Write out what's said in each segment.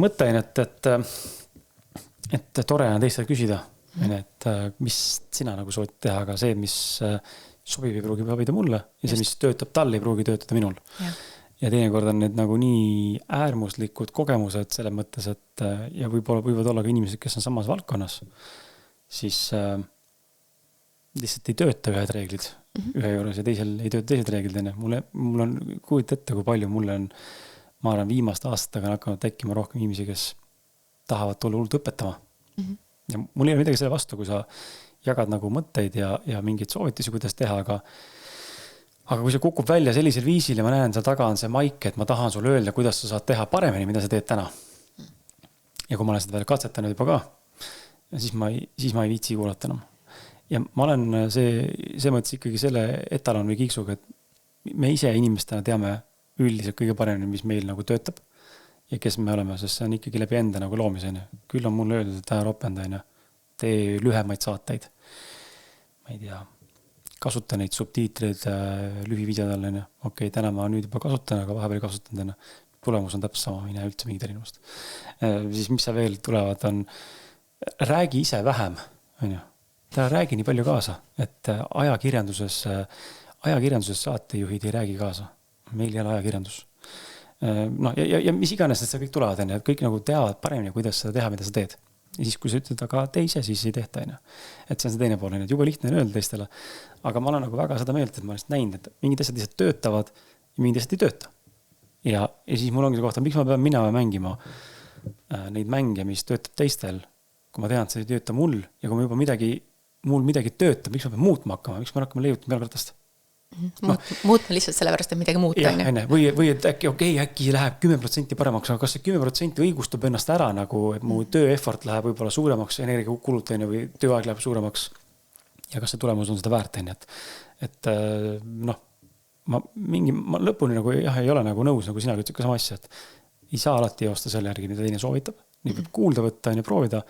mõte on, et tore on teistel küsida, et mis sina nagu soovid teha, aga see, mis sobib ei pruugi sobida mulle ja see, mis töötab tal, ei pruugi töötada minul. Ja teinekord on need nagu nii äärmuslikud kogemused selles mõttes, et ja võivad olla ka inimesed, kes on samas valdkonnas, siis lihtsalt ei tööta ühed reeglid ühe juures ja teisel ei tööta teised reeglid. Mul on kujuta ette, kui palju mulle on, ma arvan, viimaste aastatega hakanud tekkima rohkem inimesi, kes tahavad tulla hullult õpetama. Ja mul ei ole midagi selle vastu, kui sa jagad nagu mõtteid ja mingeid soovitusi, kuidas teha, aga kui see kukub välja sellisel viisil ja ma näen seal taga on see maik, et ma tahan sulle öelda, kuidas sa saad teha paremini, mida sa teed täna. Ja kui ma olen seda veel katsetanud juba ka, siis ma ei viitsi kuulata enam. Ja ma olen see mõttes ikkagi selle etalon või kiiksuga, et me ise inimestena teame üldiselt kõige paremini, mis meil nagu töötab ja kes me oleme, sest see on ikkagi läbi enda nagu loomiseni. Küll on mulle öeldud, et ropendajana tee lühemaid saateid. Ma ei tea, kasuta neid subtiitreid lühivideodel. Okei, täna ma nüüd juba kasutan, aga vahepeal kasutan. Tulemus on täpselt sama, ei näe üldse mingit erinevust. Siis mis sa veel tulevad on, räägi ise vähem. Ta räägi nii palju kaasa, et ajakirjanduses saatejuhid ei räägi kaasa. Meil ei ole ajakirjandus. No, ja mis iganes, et see kõik tulevad, et kõik nagu teavad paremini, kuidas seda teha, mida sa teed. Ja siis, kui sa ütled, aga tee ise, siis ei tehta. Et see on see teine pool, et juba lihtne on öelda teistele. Aga ma olen nagu väga seda meelt, et ma olen näinud, et mingid asjad lihtsalt töötavad ja mingid asjad ei tööta. Ja siis mul ongi see kohta, miks ma pean minema mängima neid mänge, mis töötab teistel, kui ma tean, et see ei tööta mul ja kui ma juba mul midagi töötab, miks ma pean muutma hakkama, miks ma hakkama leiutama pealkratast? Muutma lihtsalt sellepärast, et midagi muuta. Või et äkki läheb 10% paremaks, aga kas see 10% õigustab ennast ära, nagu et mu töö effort läheb võib-olla suuremaks, energiakulut või tööaeg läheb suuremaks ja kas see tulemus on seda väärt, et ma lõpuni nagu ei ole nagu nõus, nagu sina ütlesid ka sama asja, et ei saa alati joosta selle järgi, mida teine soovitab, nii peab kuulda võtta ja proovida,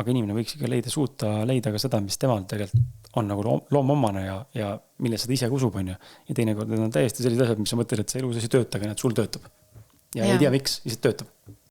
aga inimene võiks ikka suuta leida ka seda, mis temal tegelikult on nagu loomomane ja milles seda ise usub on ja teinekord on täiesti sellised asjad, mis sa mõtled, et see elus ei tööta, aga need sul töötab. Ja ei tea, miks, lihtsalt töötab.